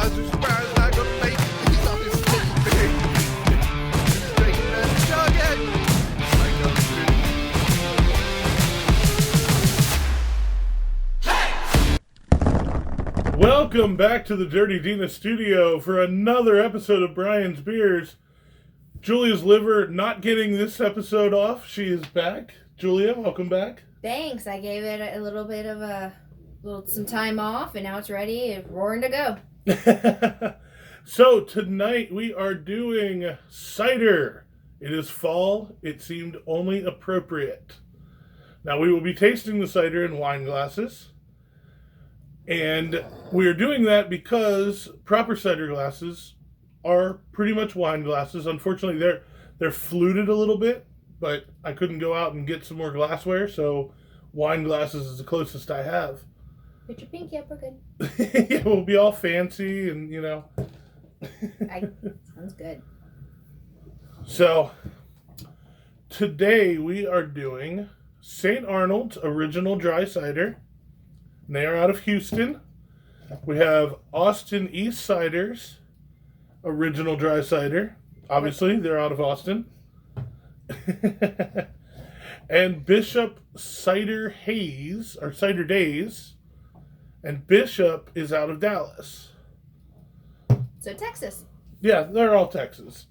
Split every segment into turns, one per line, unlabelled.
surprise, surprise, like a fake. He's on his feet. He's drinking that jug, like a
Welcome back to the Dirty Dina studio for another episode of Bryan's Beers. Julia's liver not getting this episode off. She is back. Julia, welcome back.
Thanks. I gave it a little bit of some time off, and now it's ready, roaring to go.
So tonight we are doing cider. It is fall. It seemed only appropriate. Now we will be tasting the cider in wine glasses. And we're doing that because proper cider glasses are pretty much wine glasses. Unfortunately, they're fluted a little bit, but I couldn't go out and get some more glassware, so wine glasses is the closest I have.
Put your pinky up, we're good.
Yeah, we'll be all fancy and, you know.
Sounds good.
So, today we are doing St. Arnold's Original Dry Cider. And they are out of Houston. We have Austin East Ciders Original Dry Cider. Obviously, they're out of Austin. And Bishop Cider Haze, or Cider Days. And Bishop is out of Dallas.
So, Texas.
Yeah, they're all Texas.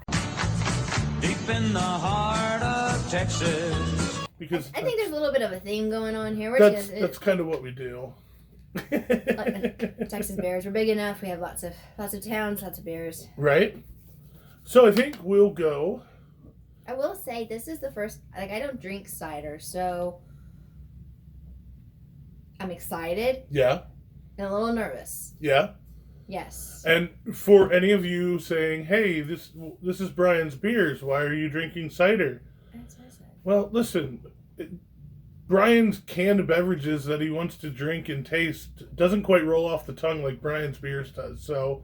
Deep in the heart of Texas.
Because
I think there's a little bit of a theme going on here.
That's kind of what we do.
Texas bears. We're big enough. We have lots of towns, lots of bears.
Right? So I think we'll go.
I will say this is the first. I don't drink cider, so I'm excited.
Yeah.
And a little nervous.
Yeah.
Yes.
And for any of you saying, "Hey, this is Bryan's Beers. Why are you drinking cider?"
That's what I said.
Well, listen. Bryan's canned beverages that he wants to drink and taste doesn't quite roll off the tongue like Bryan's Beers does. So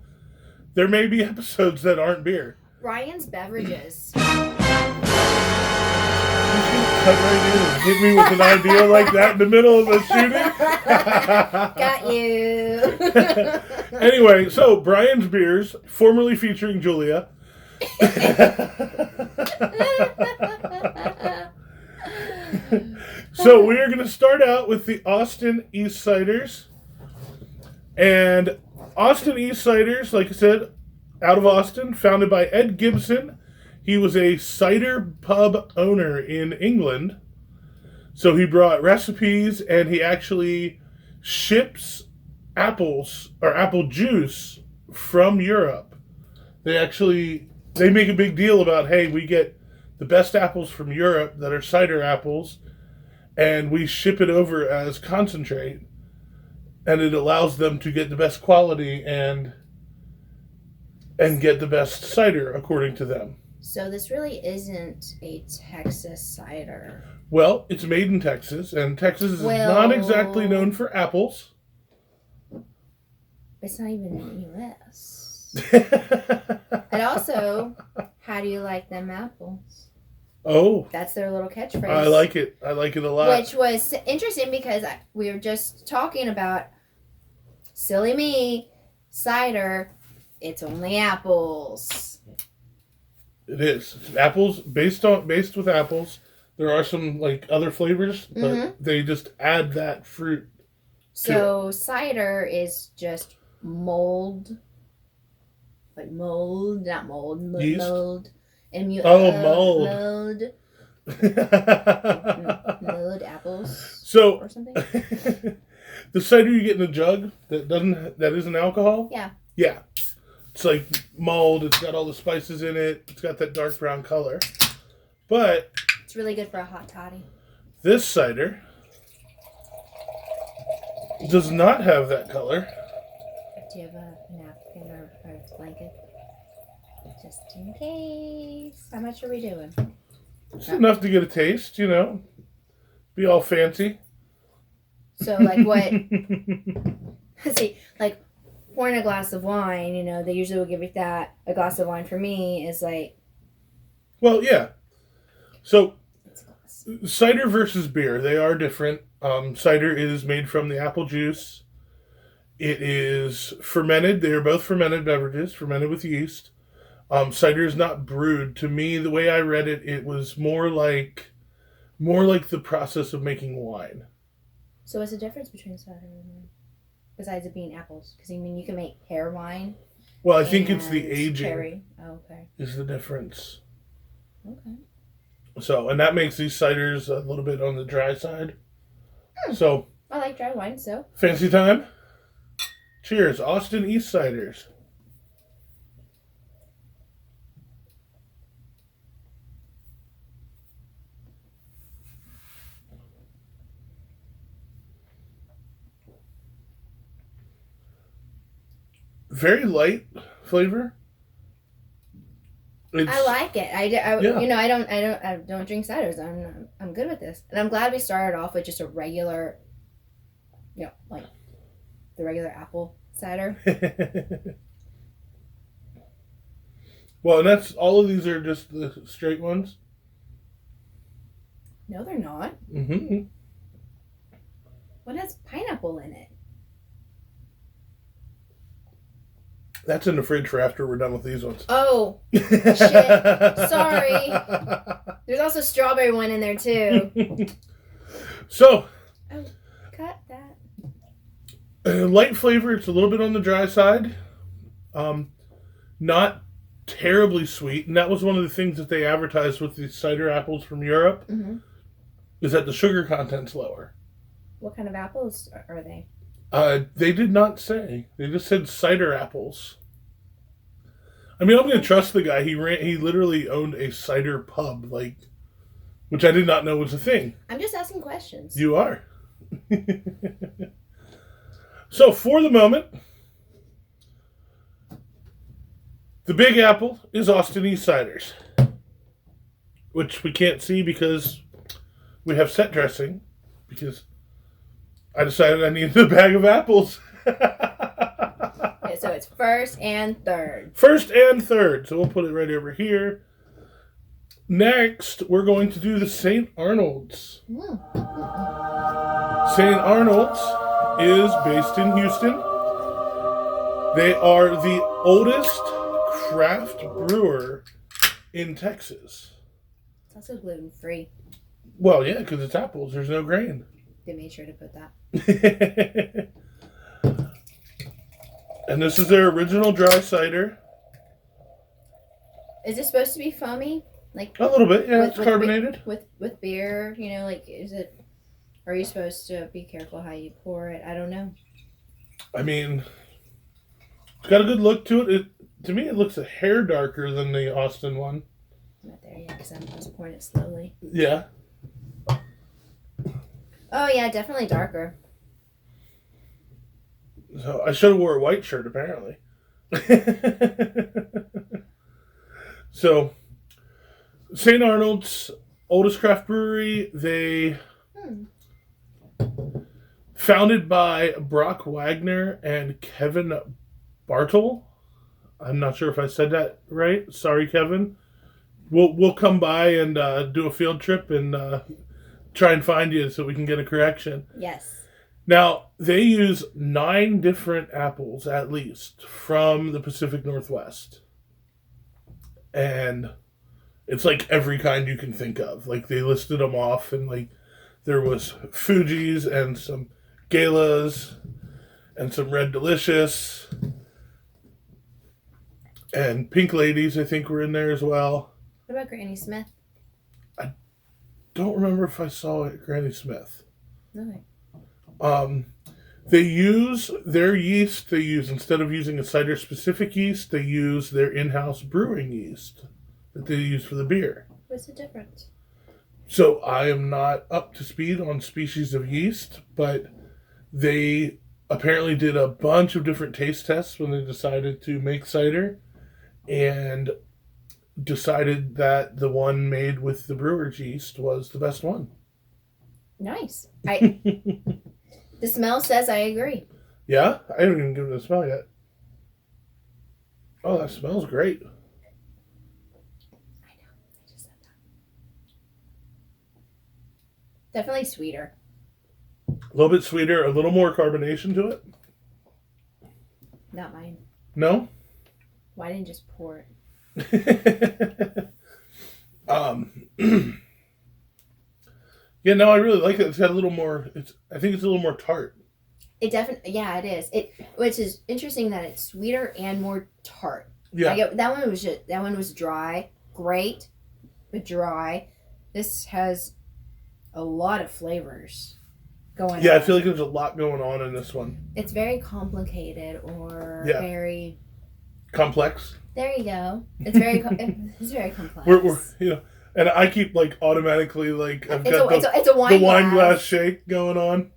there may be episodes that aren't beer.
Bryan's beverages.
You can cut right in and hit me with an idea like that in the middle of a shooting.
Got you.
Anyway, so Bryan's Beers, formerly featuring Julia. So we are going to start out with the Austin East Ciders. And Austin East Ciders, like I said, out of Austin, founded by Ed Gibson. He was a cider pub owner in England. So he brought recipes and he actually ships apples or apple juice from Europe. They make a big deal about, hey, we get the best apples from Europe that are cider apples, and we ship it over as concentrate, and it allows them to get the best quality and get the best cider according to them.
So this really isn't a Texas cider.
Well, it's made in Texas, and Texas is not exactly known for apples.
It's not even in the U.S. And also, how do you like them apples?
Oh.
That's their little catchphrase.
I like it. I like it a lot.
Which was interesting because we were just talking about, silly me, cider, it's only apples.
It is. It's apples, based with apples. There are some like other flavors, but they just add that fruit.
So cider is just mold. Like mold, not mold.
Yeast?
Mold.
Mold.
Mold. Mold apples.
So
or something.
the cider you get in a jug that isn't alcohol.
Yeah.
Yeah. It's like mold. It's got all the spices in it. It's got that dark brown color. But
it's really good for a hot toddy.
This cider does not have that color.
Do you have a napkin or a blanket? Just in case. How much are we doing?
It's enough to get a taste, you know. Be all fancy.
So, like what? See, like pouring a glass of wine, you know, they usually will give you that. A glass of wine for me is like.
Well, yeah. So, cider versus beer, they are different. Cider is made from the apple juice. It is fermented. They are both fermented beverages, fermented with yeast. Cider is not brewed. To me, the way I read it, it was more like the process of making wine.
So what's the difference between cider and wine? Besides it being apples? Because, I mean, you can make pear wine.
Well, I think it's the
and
aging
cherry. Oh, okay.
is the difference.
Okay.
So, and that makes these ciders a little bit on the dry side. So,
I like dry wine, so.
fancy time. Cheers, Austin East Ciders. Very light flavor.
I like it.
Yeah.
You know, I don't drink ciders. I'm good with this, and I'm glad we started off with just a regular, you know, like the regular apple cider.
Well, and that's all of these are just the straight ones.
No, they're not.
Mm-hmm.
What has pineapple in it?
That's in the fridge for after we're done with these ones.
Oh, shit. Sorry. There's also strawberry one in there too.
So,
Oh, cut that.
light flavor. It's a little bit on the dry side. Not terribly sweet, and that was one of the things that they advertised with these cider apples from Europe.
Mm-hmm.
Is that the sugar content's lower.
What kind of apples are they?
They did not say. They just said cider apples. I mean, I'm going to trust the guy. He literally owned a cider pub, which I did not know was a thing.
I'm just asking questions.
You are. So, for the moment, the Big Apple is Austin East Ciders, which we can't see because we have set dressing, because I decided I needed a bag of apples.
Okay, so it's first and third.
First and third. So we'll put it right over here. Next, we're going to do the St. Arnold's. St. Arnold's is based in Houston. They are the oldest craft brewer in Texas.
It's also gluten-free.
Well, yeah, because it's apples. There's no grain.
They made sure to put that.
And this is their original dry cider.
Is it supposed to be foamy? Like
A little bit, yeah. It's carbonated.
With beer, you know, like is it? Are you supposed to be careful how you pour it? I don't know.
I mean, it's got a good look to it. To me, it looks a hair darker than the Austin one.
I'm not there yet because I'm just pouring it slowly.
Yeah.
Oh yeah, definitely darker.
So I should have wore a white shirt, apparently. So, St. Arnold's, oldest craft brewery. They founded by Brock Wagner and Kevin Bartle. I'm not sure if I said that right. Sorry, Kevin. We'll come by and do a field trip and try and find you so we can get a correction.
Yes.
Now, they use 9 different apples, at least, from the Pacific Northwest. And it's like every kind you can think of. Like, they listed them off, and like there was Fuji's and some Galas and some Red Delicious. And Pink Ladies, I think, were in there as well.
What about Granny Smith?
Don't remember if I saw it at Granny Smith.
Okay.
They use their yeast. They use, instead of using a cider specific yeast, they use their in-house brewing yeast that they use for the beer.
What's the difference?
So I am not up to speed on species of yeast, but they apparently did a bunch of different taste tests when they decided to make cider, and decided that the one made with the brewer's yeast was the best one.
Nice. The smell says I agree.
Yeah? I haven't even given it a smell yet. Oh, that smells great.
I know. I just said that. Definitely sweeter.
A little bit sweeter, a little more carbonation to it.
Not mine.
No?
Why didn't you just pour it?
Yeah, no, I really like it. It's got a little more. I think it's a little more tart.
It definitely, yeah, it is. Which is interesting that it's sweeter and more tart.
Yeah,
That one was dry, great, but dry. This has a lot of flavors going on.
yeah. I feel like there's a lot going on in this one.
It's very complicated or
Yeah.
very.
Complex.
There you go. It's very complex.
We're and I keep like automatically like I've got
it's a wine
the wine glass shake going on.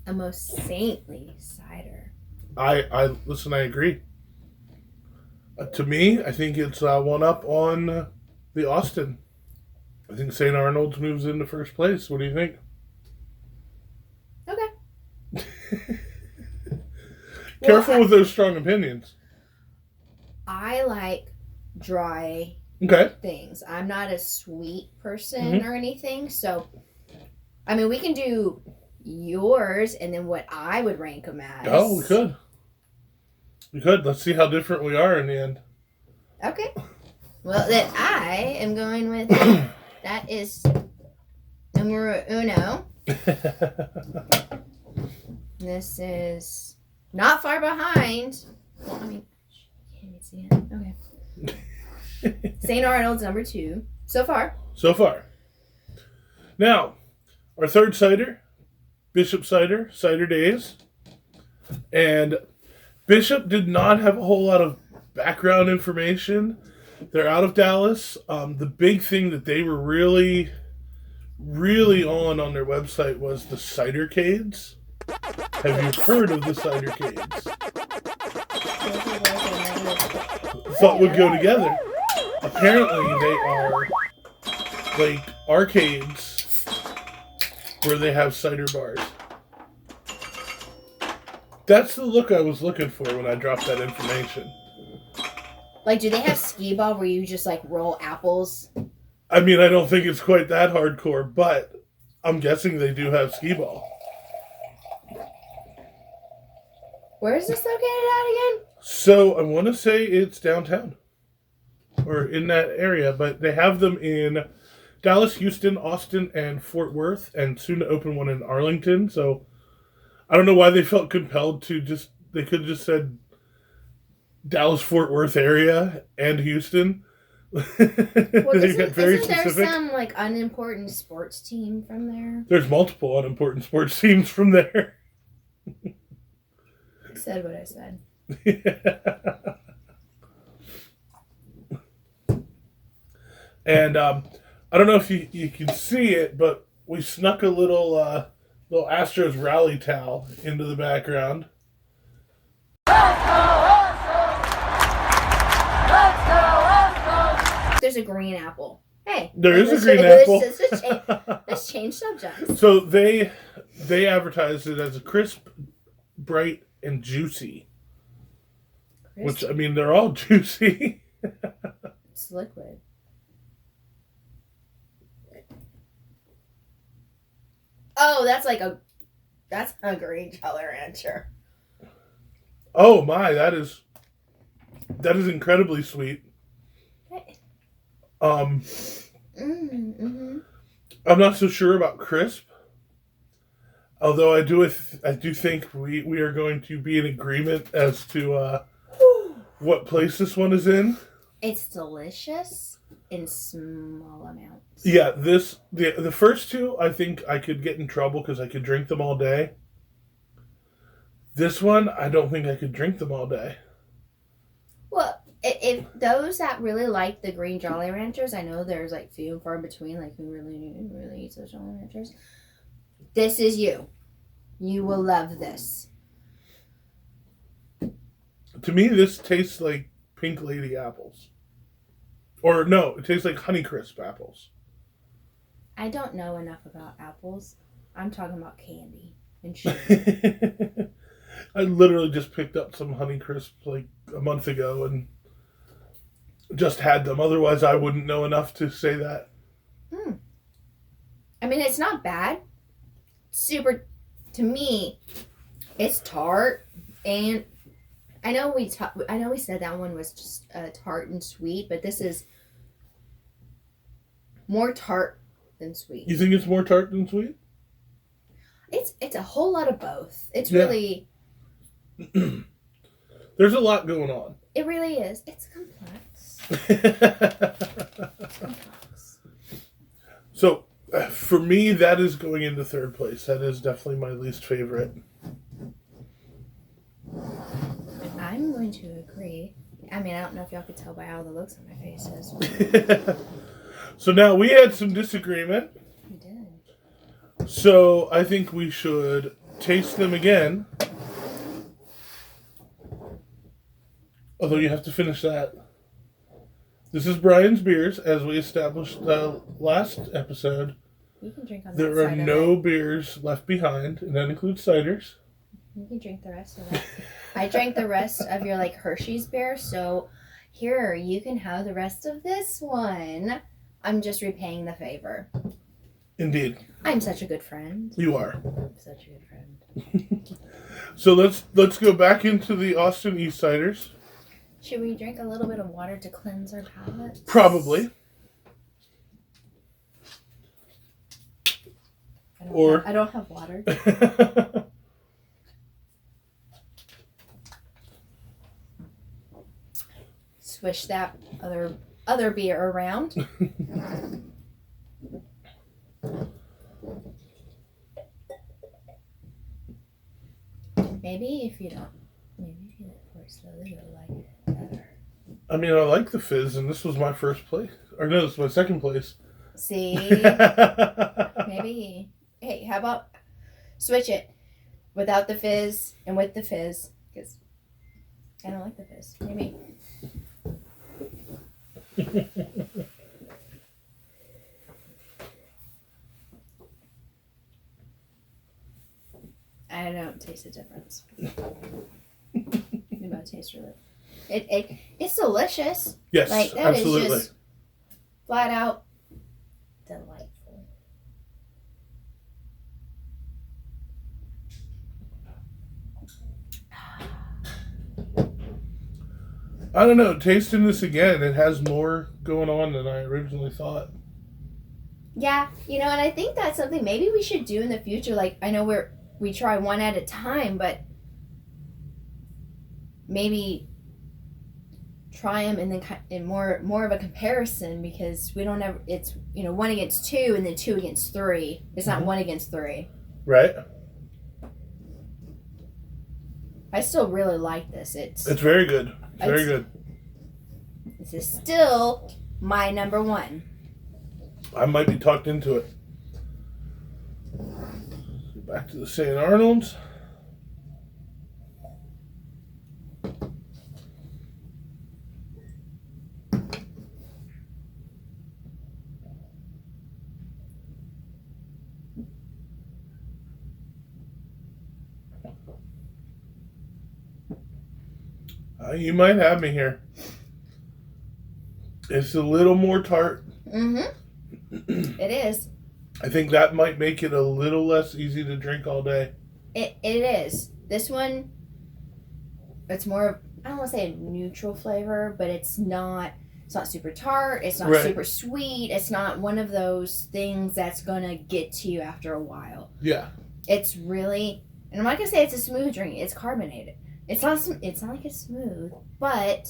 A most saintly cider.
I listen. I agree. To me, I think it's one up on the Austin. I think St. Arnold's moves into first place. What do you think?
Okay.
Careful with those strong opinions.
I like dry
Okay.
things. I'm not a sweet person or anything, so I mean we can do yours and then what I would rank them as.
Oh, we could. We could. Let's see how different we are in the end.
Okay. Well, then I am going with that is numero uno. This is not far behind. Well, I mean, can't even see it. Okay. St. Arnold's number 2 so far.
So far. Now, our third cider, Bishop Cider, Cider Days. And Bishop did not have a whole lot of background information. They're out of Dallas. The big thing that they were really, really on their website was the cidercades. Have you heard of the cidercades? Thought would go together. Apparently, they are like arcades where they have cider bars. That's the look I was looking for when I dropped that information.
Like, do they have skee ball where you just like roll apples?
I mean, I don't think it's quite that hardcore, but I'm guessing they do have skee ball.
Where is this located at again?
So I want to say it's downtown or in that area, but they have them in Dallas, Houston, Austin, and Fort Worth, and soon to open one in Arlington. So I don't know why they felt compelled to they could have just said Dallas, Fort Worth area and Houston.
Well,
They got very
isn't there
specific.
some like unimportant sports team from there?
There's multiple unimportant sports teams from there.
I said what I said.
And I don't know if you can see it, but we snuck a little Astros rally towel into the background.
There's a green apple. Hey,
There is a green apple.
Let's change subjects.
So they advertised it as a crisp, bright, and juicy. Which, I mean, they're all juicy.
It's liquid. Oh, that's a green Jolly Rancher.
Oh my, that is incredibly sweet.
Hey.
I'm not so sure about crisp. Although I do think we are going to be in agreement as to what place this one is in.
It's delicious in small amounts.
Yeah, the first two I think I could get in trouble because I could drink them all day. This one I don't think I could drink them all day.
Well, if those that really like the green Jolly Ranchers, I know there's like few and far between, like who really eats those Jolly Ranchers. This is you. You will love this.
To me, this tastes like Pink Lady apples. Or no, it tastes like Honeycrisp apples.
I don't know enough about apples. I'm talking about candy and sugar.
I literally just picked up some Honeycrisp like a month ago and just had them. Otherwise, I wouldn't know enough to say that.
I mean, it's not bad. Super, to me, it's tart, and I know we said that one was just tart and sweet, but this is more tart than sweet.
You think it's more tart than sweet?
It's a whole lot of both. It's
Yeah.
really,
There's a lot going on.
it really is. It's complex. It's complex.
So, for me, that is going into third place. That is definitely my least favorite.
I'm going to agree. I mean, I don't know if y'all could tell by how the looks on my faces.
So now we had some disagreement.
We did.
So I think we should taste them again. Although you have to finish that. This is Bryan's beers, as we established the last episode.
You can drink on that
There are
side
no
of it.
beers left behind, and that includes ciders.
You can drink the rest of it. I drank the rest of your like Hershey's beer, so here you can have the rest of this one. I'm just repaying the favor.
Indeed,
I'm such a good friend.
you are.
I'm such a good friend.
So let's go back into the Austin East Ciders.
Should we drink a little bit of water to cleanse our palates?
Probably.
I don't have water. Swish that other beer around. Maybe if you let it pour slowly, you'll like it better.
I mean, I like the fizz, and this was my first place. Or no, this was my second place.
See? Maybe. Hey, how about switch it without the fizz and with the fizz? Because I don't like the fizz. Maybe. I don't taste the difference. Maybe I'll taste really. It's delicious.
Yes,
Like that
absolutely.
is just flat out delightful.
I don't know. Tasting this again, it has more going on than I originally thought.
Yeah, and I think that's something maybe we should do in the future. Like, I know we try one at a time, but maybe try them and then in more of a comparison, because we don't ever. It's one against two and then two against three. It's not one against three.
Right?
I still really like this.
It's very good. Very good.
This is still my number one.
I might be talked into it. Back to the St. Arnold's. You might have me here. It's a little more tart.
Mm-hmm. It is.
I think that might make it a little less easy to drink all day.
It is. This one, it's more of, I don't want to say a neutral flavor, but it's not super tart. It's not super sweet. It's not one of those things that's going to get to you after a while.
Yeah.
It's really, and I'm not going to say it's a smooth drink. It's carbonated. It's not like it's smooth, but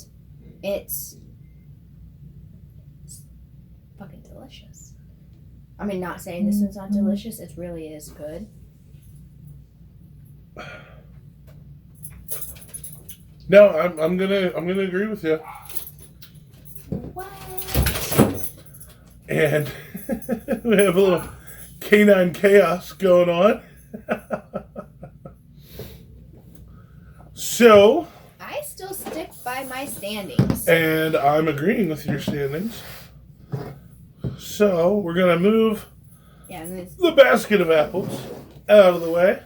it's fucking delicious. I mean, not saying this one's not delicious. It really is good.
No, I'm gonna agree with you.
What?
And we have a little canine chaos going on. So,
I still stick by my standings.
and I'm agreeing with your standings. So, we're going to move the basket of apples out of the way.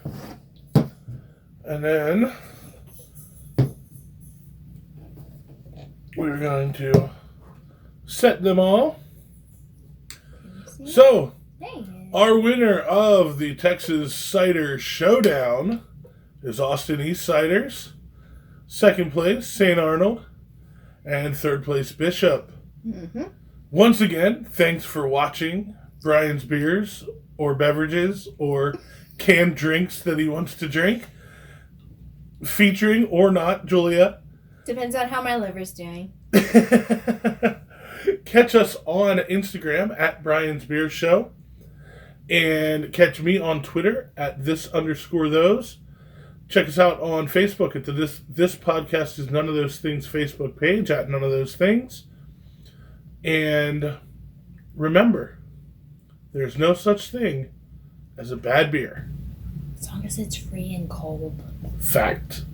And then we're going to set them all. So,
Dang it.
Our winner of the Texas Cider Showdown is Austin East Ciders. Second place, St. Arnold. And third place, Bishop.
Mm-hmm.
Once again, thanks for watching Bryan's beers or beverages or canned drinks that he wants to drink. Featuring or not, Julia.
Depends on how my liver's doing.
Catch us on Instagram at Bryan's Beer Show. And catch me on Twitter at @this_those. Check us out on Facebook at the This Podcast is None of Those Things Facebook page at None of Those Things. And remember, there's no such thing as a bad beer.
As long as it's free and cold.
Fact.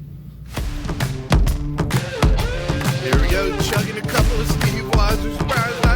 Here we go, chugging a couple of Steve Weisers.